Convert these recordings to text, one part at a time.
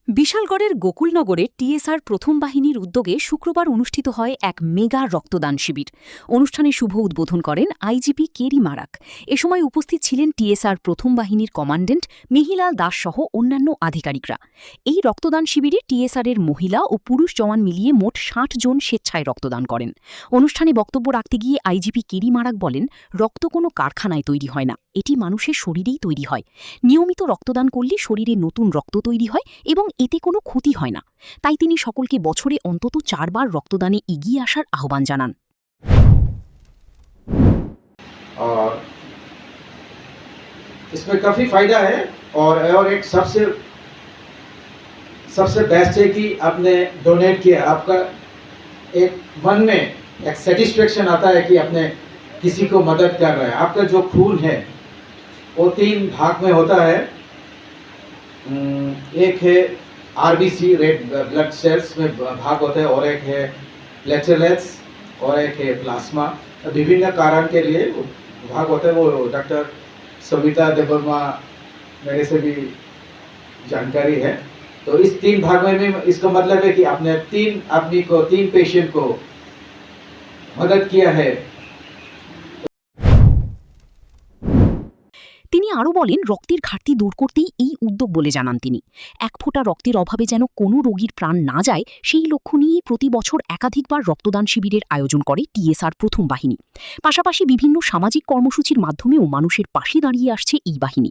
বিশালগড়ের গোকুলনগরে TSR প্রথম বাহিনীর উদ্যোগে শুক্রবার অনুষ্ঠিত হয় এক মেগা রক্তদান শিবির। অনুষ্ঠানে শুভ উদ্বোধন করেন আইজিপি কেরি মারাক। এ সময় উপস্থিত ছিলেন টিএসআর প্রথম বাহিনীর কমান্ড্যান্ট মিহিলাল দাস সহ অন্যান্য আধিকারিকরা। এই রক্তদান শিবিরে টিএসআরের মহিলা ও পুরুষ জওয়ান মিলিয়ে মোট ৬০ জন স্বেচ্ছায় রক্তদান করেন। অনুষ্ঠানে বক্তব্য রাখতে গিয়ে আইজিপি কেরি মারাক বলেন, রক্ত কোনো কারখানায় তৈরি হয় না, এটি মানুষের শরীরেই তৈরি হয়। নিয়মিত রক্তদান করলে শরীরে নতুন রক্ত তৈরি হয় এবং এতে কোনো ক্ষতি হয় না। তাই তিনি সকলকে বছরে অন্তত ৪ বার রক্তদানে এগিয়ে আসার আহ্বান জানান। और इसमें काफ़ी फ़ायदा है और एक सबसे बेस्ट है कि आपने डोनेट किया, आपका एक मन में एक सेटिस्फेक्शन आता है कि आपने किसी को मदद कर रहा है। आपका जो खून है वो 3 भाग में होता है। एक है आरबीसी रेड ब्लड सेल्स में भाग होता है और एक है प्लेटलेट्स और एक है प्लाज्मा। विभिन्न कारण के लिए भाग होता है, वो डॉक्टर सविता देवर्मा मेरे से भी जानकारी है। तो इस 3 भाग में इसका मतलब है कि आपने 3 पेशेंट को मदद किया है। তিনি আরও বলেন, রক্তের ঘাটতি দূর করতেই এই উদ্যোগ বলে জানান তিনি। এক ফোঁটা রক্তের অভাবে যেন কোনো রোগীর প্রাণ না যায়, সেই লক্ষ্য নিয়েই প্রতি বছর একাধিকবার রক্তদান শিবিরের আয়োজন করে টিএসআর প্রথম বাহিনী। পাশাপাশি বিভিন্ন সামাজিক কর্মসূচির মাধ্যমেও মানুষের পাশে দাঁড়িয়ে আসছে এই বাহিনী।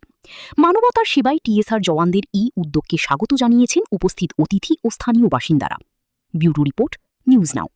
মানবতার সেবায় টিএসআর জওয়ানদের এই উদ্যোগকে স্বাগত জানিয়েছেন উপস্থিত অতিথি ও স্থানীয় বাসিন্দারা। Bureau report, news now.